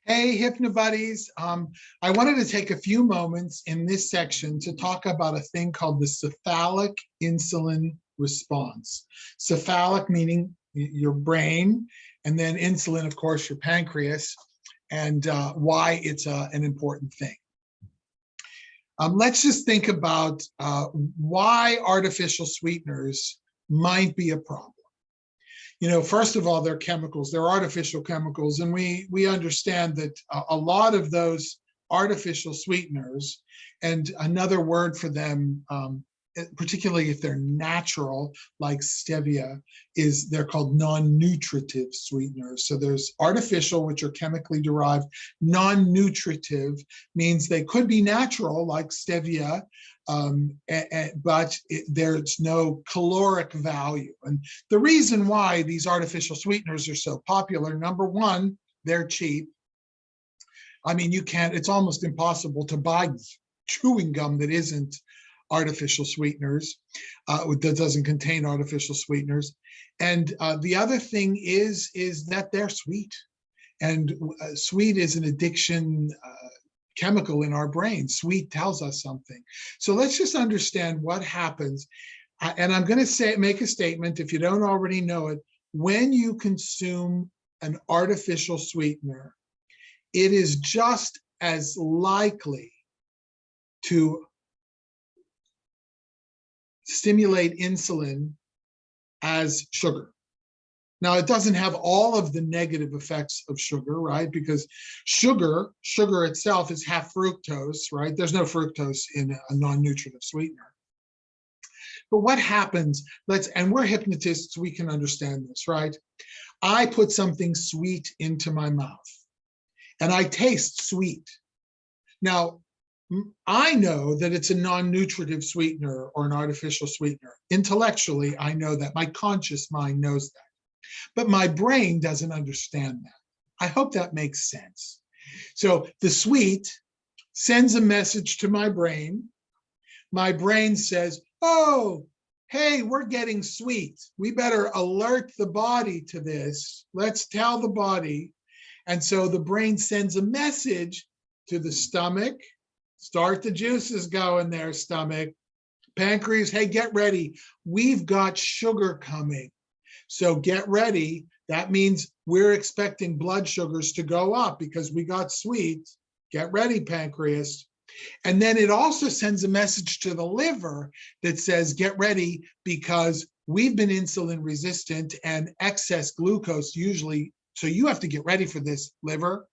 Hey, Hypnobuddies. I wanted to take a few moments in this section to talk about a thing called the cephalic insulin response. Cephalic meaning your brain, and then insulin, of course, your pancreas, and why it's an important thing. Let's just think about why artificial sweeteners might be a problem. First of all, they're chemicals, they're artificial chemicals, and we understand that a lot of those artificial sweeteners, and another word for them, particularly if they're natural, like stevia, is they're called non-nutritive sweeteners. So there's artificial, which are chemically derived. Non-nutritive means they could be natural, like stevia, but there's no caloric value. And the reason why these artificial sweeteners are so popular, number one, they're cheap. I mean, it's almost impossible to buy chewing gum that isn't artificial sweeteners, that doesn't contain artificial sweeteners. And the other thing is that they're sweet. And sweet is an addiction chemical in our brain. Sweet tells us something. So let's just understand what happens. And I'm going to make a statement, if you don't already know it. When you consume an artificial sweetener, it is just as likely to stimulate insulin as sugar. Now, it doesn't have all of the negative effects of sugar, right? Because sugar itself is half fructose, right? There's no fructose in a non-nutritive sweetener. But what happens, and we're hypnotists, we can understand this, right? I put something sweet into my mouth and I taste sweet. Now, I know that it's a non-nutritive sweetener or an artificial sweetener. Intellectually, I know that. My conscious mind knows that. But my brain doesn't understand that. I hope that makes sense. So the sweet sends a message to my brain. My brain says, oh, hey, we're getting sweet. We better alert the body to this. Let's tell the body. And so the brain sends a message to the stomach. Start the juices going there, stomach. Pancreas, hey, get ready. We've got sugar coming. So get ready. That means we're expecting blood sugars to go up because we got sweet. Get ready, pancreas. And then it also sends a message to the liver that says, get ready, because we've been insulin resistant and excess glucose usually. So you have to get ready for this, liver.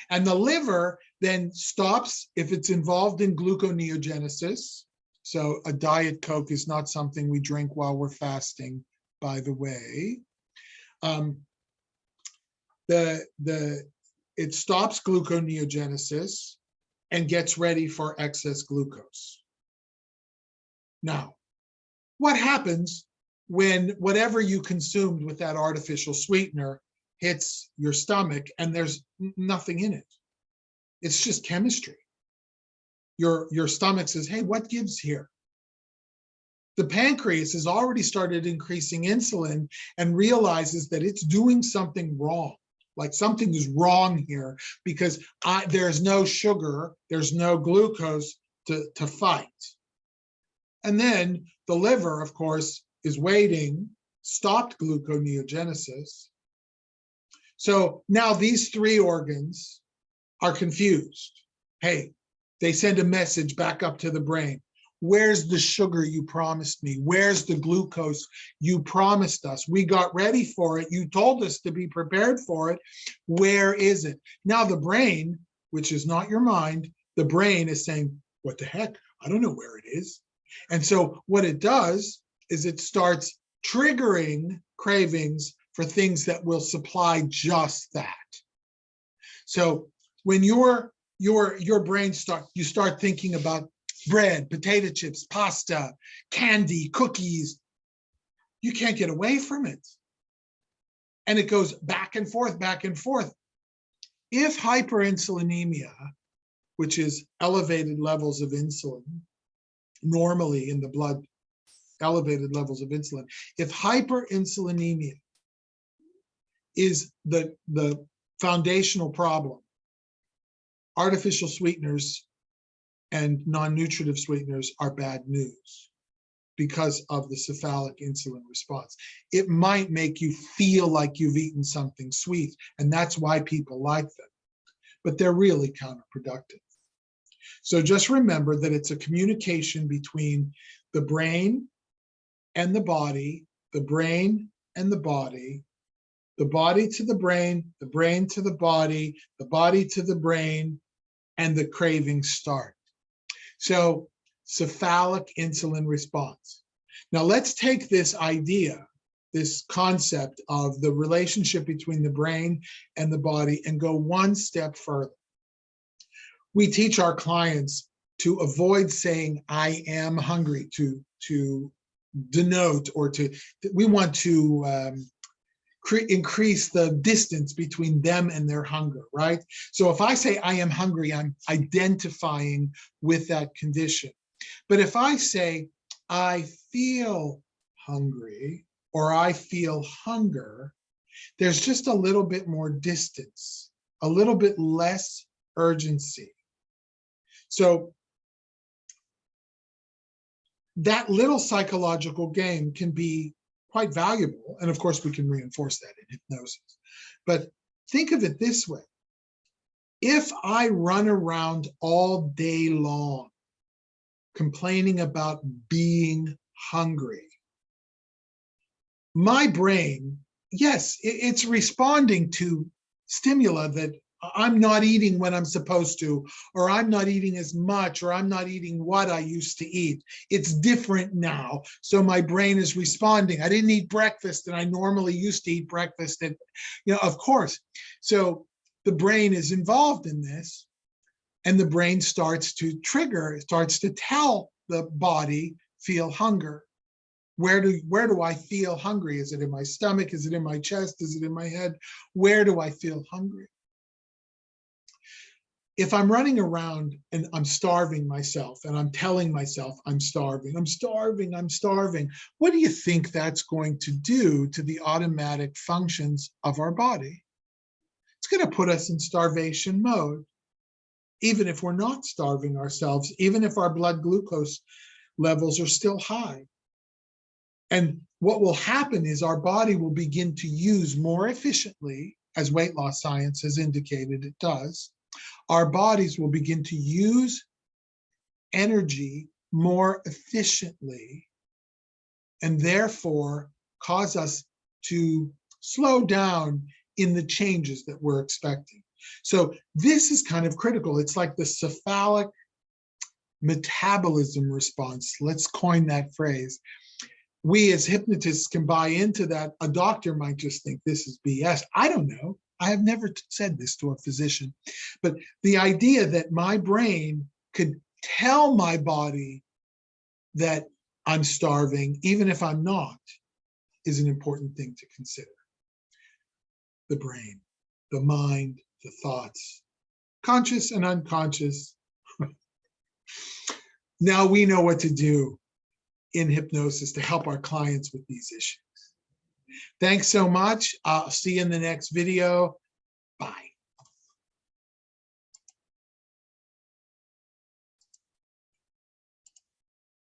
And the liver then stops if it's involved in gluconeogenesis. So a Diet Coke is not something we drink while we're fasting, by the way. It stops gluconeogenesis and gets ready for excess glucose. Now, what happens when whatever you consumed with that artificial sweetener hits your stomach and there's nothing in it? It's just chemistry. Your stomach says, hey, what gives here? The pancreas has already started increasing insulin and realizes that it's doing something wrong. Like something is wrong here because there's no sugar, there's no glucose to fight. And then the liver, of course, is waiting, stopped gluconeogenesis. So now these three organs are confused. Hey, they send a message back up to the brain. Where's the sugar you promised me? Where's the glucose you promised us? We got ready for it. You told us to be prepared for it. Where is it? Now the brain, which is not your mind, the brain is saying, what the heck? I don't know where it is. And so what it does is it starts triggering cravings for things that will supply just that. So when your brain you start thinking about bread, potato chips, pasta, candy, cookies, you can't get away from it. And it goes back and forth, back and forth. If hyperinsulinemia, which is elevated levels of insulin, normally in the blood, elevated levels of insulin, if hyperinsulinemia is the foundational problem, artificial sweeteners and non-nutritive sweeteners are bad news because of the cephalic insulin response. It might make you feel like you've eaten something sweet, and that's why people like them, but they're really counterproductive. So just remember that it's a communication between the brain and the body, the brain and the body to the brain to the body to the brain, and the cravings start. So cephalic insulin response. Now let's take this idea, this concept of the relationship between the brain and the body, and go one step further. We teach our clients to avoid saying, I am hungry, to denote, or we want to increase the distance between them and their hunger, right? So if I say I am hungry, I'm identifying with that condition. But if I say I feel hungry or I feel hunger, there's just a little bit more distance, a little bit less urgency. So that little psychological game can be quite valuable. And of course, we can reinforce that in hypnosis. But think of it this way. If I run around all day long complaining about being hungry, my brain, yes, it's responding to stimuli that I'm not eating when I'm supposed to, or I'm not eating as much, or I'm not eating what I used to eat. It's different now. So my brain is responding. I didn't eat breakfast, and I normally used to eat breakfast. And, of course. So the brain is involved in this, and the brain starts to trigger, starts to tell the body, feel hunger. Where do I feel hungry? Is it in my stomach? Is it in my chest? Is it in my head? Where do I feel hungry? If I'm running around and I'm starving myself and I'm telling myself I'm starving, what do you think that's going to do to the automatic functions of our body? It's going to put us in starvation mode, even if we're not starving ourselves, even if our blood glucose levels are still high. And what will happen is our body will begin to use more efficiently, as weight loss science has indicated it does. Our bodies will begin to use energy more efficiently, and therefore cause us to slow down in the changes that we're expecting. So this is kind of critical. It's like the cephalic metabolism response. Let's coin that phrase. We as hypnotists can buy into that. A doctor might just think this is BS. I don't know. I have never said this to a physician, but the idea that my brain could tell my body that I'm starving, even if I'm not, is an important thing to consider. The brain, the mind, the thoughts, conscious and unconscious. Now we know what to do in hypnosis to help our clients with these issues. Thanks so much. I'll see you in the next video. Bye.